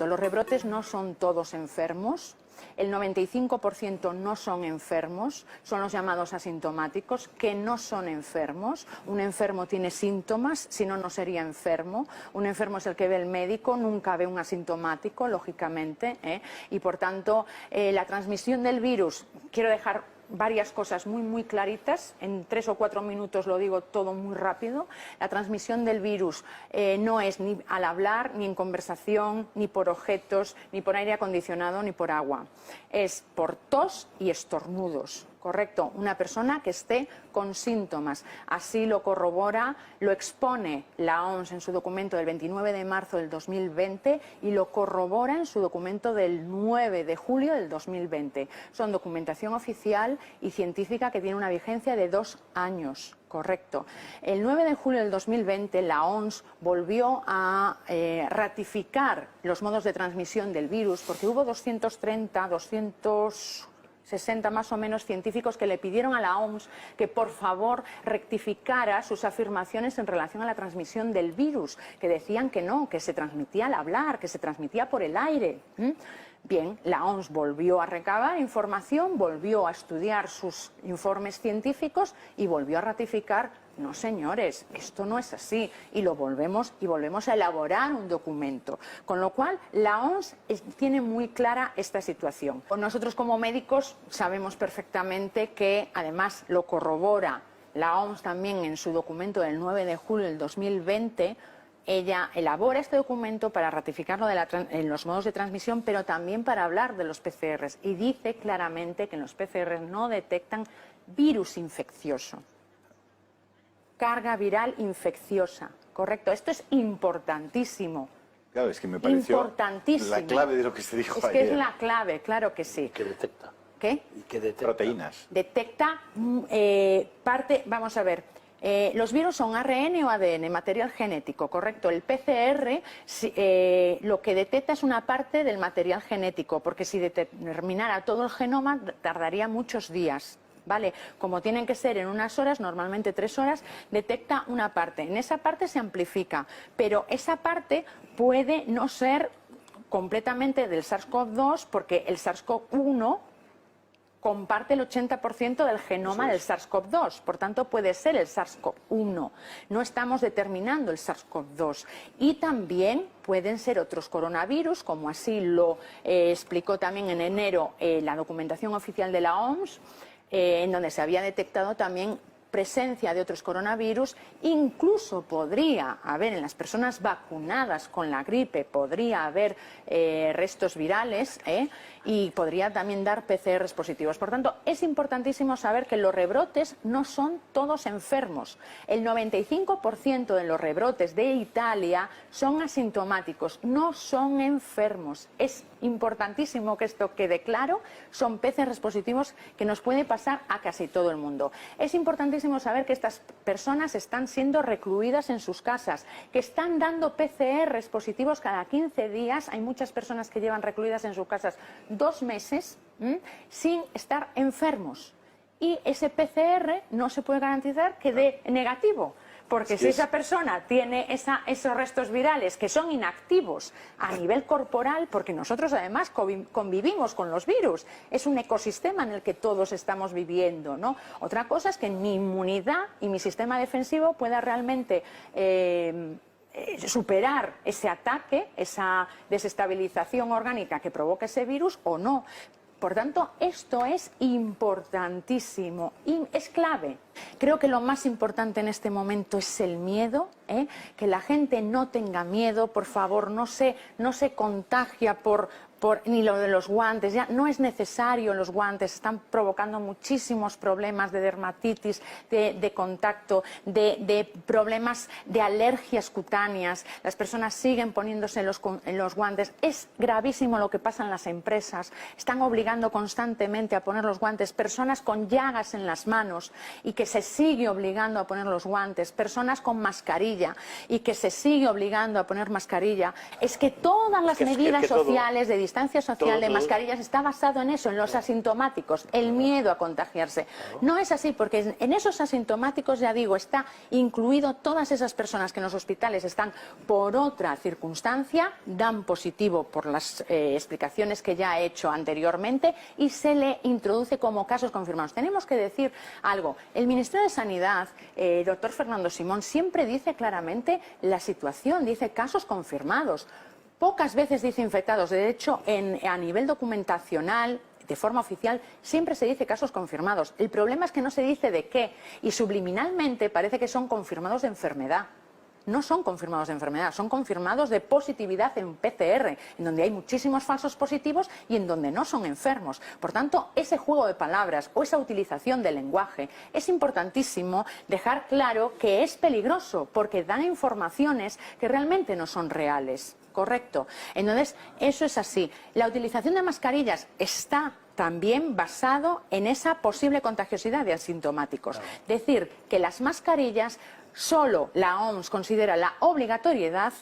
momento, los rebrotes no son todos enfermos. El 95% no son enfermos, son los llamados asintomáticos, que no son enfermos. Un enfermo tiene síntomas, si no, no sería enfermo. Un enfermo es el que ve el médico, nunca ve un asintomático, lógicamente, y por tanto, la transmisión del virus, quiero dejar varias cosas muy claritas, en 3 o 4 minutos lo digo todo muy rápido. La transmisión del virus no es ni al hablar, ni en conversación, ni por objetos, ni por aire acondicionado, ni por agua. Es por tos y estornudos. Correcto, una persona que esté con síntomas. Así lo corrobora, lo expone la OMS en su documento del 29 de marzo del 2020 y lo corrobora en su documento del 9 de julio del 2020. Son documentación oficial y científica que tiene una vigencia de 2 años. Correcto. El 9 de julio del 2020 la OMS volvió a ratificar los modos de transmisión del virus porque hubo 260 más o menos científicos que le pidieron a la OMS que por favor rectificara sus afirmaciones en relación a la transmisión del virus, que decían que no, que se transmitía al hablar, que se transmitía por el aire. Bien, la OMS volvió a recabar información, volvió a estudiar sus informes científicos y volvió a ratificar: no, señores, esto no es así, y volvemos a elaborar un documento. Con lo cual, la OMS tiene muy clara esta situación. Nosotros como médicos sabemos perfectamente que, además, lo corrobora la OMS también en su documento del 9 de julio del 2020, ella elabora este documento para ratificarlo en los modos de transmisión, pero también para hablar de los PCRs, y dice claramente que en los PCRs no detectan virus infeccioso. Carga viral infecciosa, correcto. Esto es importantísimo. Claro, es que me pareció la clave de lo que se dijo ayer. Es que es la clave, claro que sí. ¿Qué detecta? ¿Qué? ¿Y qué detecta? Proteínas. Detecta vamos a ver, los virus son ARN o ADN, material genético, correcto. El PCR lo que detecta es una parte del material genético, porque si determinara todo el genoma tardaría muchos días. ¿Vale? Como tienen que ser en unas horas, normalmente 3 horas, detecta una parte. En esa parte se amplifica, pero esa parte puede no ser completamente del SARS-CoV-2 porque el SARS-CoV-1 comparte el 80% del genoma del SARS-CoV-2, por tanto puede ser el SARS-CoV-1. No estamos determinando el SARS-CoV-2. Y también pueden ser otros coronavirus, como así lo explicó también en enero la documentación oficial de la OMS, en donde se había detectado también presencia de otros coronavirus. Incluso podría haber en las personas vacunadas con la gripe, podría haber restos virales y podría también dar PCRs positivos. Por tanto, es importantísimo saber que los rebrotes no son todos enfermos. El 95% de los rebrotes de Italia son asintomáticos, no son enfermos. Es importantísimo que esto quede claro, son PCRs positivos que nos puede pasar a casi todo el mundo. Es importantísimo saber que estas personas están siendo recluidas en sus casas, que están dando PCRs positivos cada 15 días. Hay muchas personas que llevan recluidas en sus casas 2 meses sin estar enfermos. Y ese PCR no se puede garantizar que dé negativo. Porque si esa persona tiene esos restos virales que son inactivos a nivel corporal, porque nosotros además convivimos con los virus, es un ecosistema en el que todos estamos viviendo, ¿no? Otra cosa es que mi inmunidad y mi sistema defensivo pueda realmente superar ese ataque, esa desestabilización orgánica que provoca ese virus o no. Por tanto, esto es importantísimo y es clave. Creo que lo más importante en este momento es el miedo, que la gente no tenga miedo, por favor, no se contagia ni lo de los guantes, ya no es necesario los guantes, están provocando muchísimos problemas de dermatitis, de contacto, de problemas de alergias cutáneas. Las personas siguen poniéndose los guantes. Es gravísimo lo que pasa en las empresas, están obligando constantemente a poner los guantes, personas con llagas en las manos y que se sigue obligando a poner los guantes, personas con mascarilla y que se sigue obligando a poner mascarilla. Es que todas las medidas sociales de distancia distancia social, de mascarillas, está basado en eso, en los asintomáticos, el miedo a contagiarse. No es así, porque en esos asintomáticos, ya digo, está incluido todas esas personas que en los hospitales están por otra circunstancia, dan positivo por las explicaciones que ya he hecho anteriormente y se le introduce como casos confirmados. Tenemos que decir algo. El Ministerio de Sanidad, doctor Fernando Simón, siempre dice claramente la situación, dice casos confirmados. Pocas veces dice infectados. De hecho, a nivel documentacional, de forma oficial, siempre se dice casos confirmados. El problema es que no se dice de qué, y subliminalmente parece que son confirmados de enfermedad. No son confirmados de enfermedad, son confirmados de positividad en PCR, en donde hay muchísimos falsos positivos y en donde no son enfermos. Por tanto, ese juego de palabras o esa utilización del lenguaje es importantísimo dejar claro que es peligroso, porque dan informaciones que realmente no son reales. Correcto. Entonces, eso es así. La utilización de mascarillas está también basado en esa posible contagiosidad de asintomáticos. Decir que las mascarillas, solo la OMS considera la obligatoriedad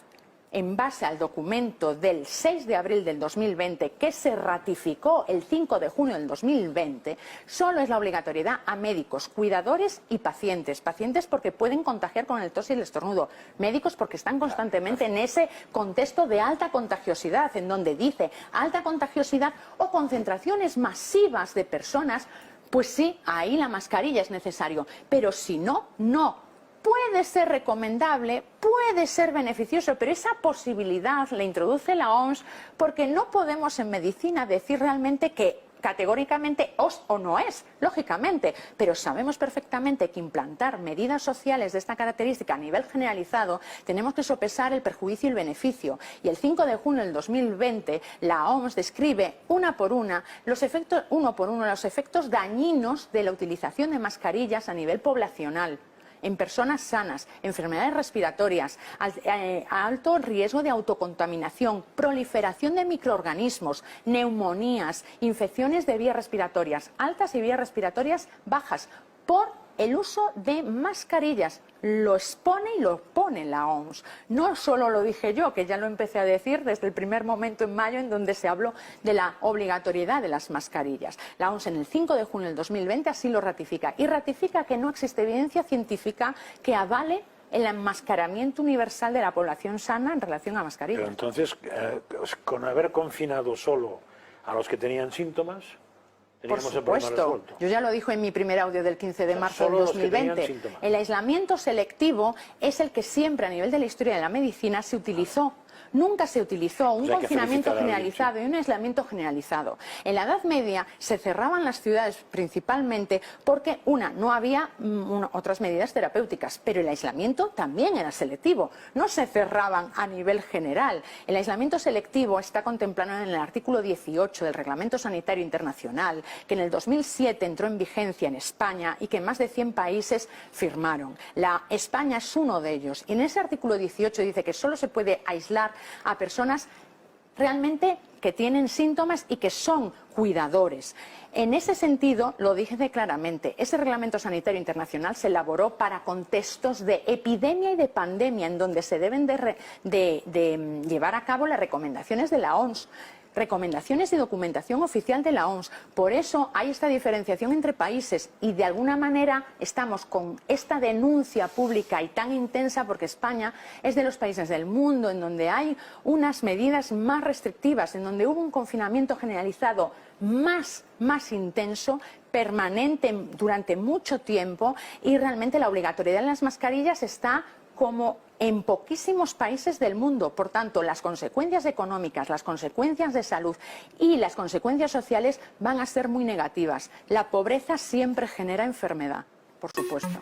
en base al documento del 6 de abril del 2020, que se ratificó el 5 de junio del 2020, solo es la obligatoriedad a médicos, cuidadores y pacientes. Pacientes porque pueden contagiar con el tos y el estornudo. Médicos porque están constantemente en ese contexto de alta contagiosidad, en donde dice alta contagiosidad o concentraciones masivas de personas, pues sí, ahí la mascarilla es necesario. Pero si no, no. Puede ser recomendable, puede ser beneficioso, pero esa posibilidad la introduce la OMS porque no podemos en medicina decir realmente que categóricamente o no es, lógicamente, pero sabemos perfectamente que implantar medidas sociales de esta característica a nivel generalizado tenemos que sopesar el perjuicio y el beneficio. Y el 5 de junio del 2020 la OMS describe uno por uno los efectos dañinos de la utilización de mascarillas a nivel poblacional, en personas sanas, enfermedades respiratorias, alto riesgo de autocontaminación, proliferación de microorganismos, neumonías, infecciones de vías respiratorias altas y vías respiratorias bajas, por el uso de mascarillas. Lo expone y lo pone la OMS. No solo lo dije yo, que ya lo empecé a decir desde el primer momento en mayo en donde se habló de la obligatoriedad de las mascarillas. La OMS en el 5 de junio del 2020 así lo ratifica y ratifica que no existe evidencia científica que avale el enmascaramiento universal de la población sana en relación a mascarillas. Pero entonces, con haber confinado solo a los que tenían síntomas, por supuesto, yo ya lo dije en mi primer audio del 15 de marzo del 2020. El aislamiento selectivo es el que siempre a nivel de la historia de la medicina se utilizó. Nunca se utilizó un confinamiento generalizado y un aislamiento generalizado. En la Edad Media se cerraban las ciudades principalmente porque, no había otras medidas terapéuticas, pero el aislamiento también era selectivo. No se cerraban a nivel general. El aislamiento selectivo está contemplado en el artículo 18 del Reglamento Sanitario Internacional, que en el 2007 entró en vigencia en España y que más de 100 países firmaron. España es uno de ellos. Y en ese artículo 18 dice que solo se puede aislar a personas realmente que tienen síntomas y que son cuidadores. En ese sentido, lo dije claramente, ese Reglamento Sanitario Internacional se elaboró para contextos de epidemia y de pandemia, en donde se deben de llevar a cabo las recomendaciones de la OMS. Recomendaciones y documentación oficial de la OMS. Por eso hay esta diferenciación entre países y de alguna manera estamos con esta denuncia pública y tan intensa porque España es de los países del mundo en donde hay unas medidas más restrictivas, en donde hubo un confinamiento generalizado más intenso, permanente durante mucho tiempo y realmente la obligatoriedad de las mascarillas está como en poquísimos países del mundo. Por tanto, las consecuencias económicas, las consecuencias de salud y las consecuencias sociales van a ser muy negativas. La pobreza siempre genera enfermedad, por supuesto.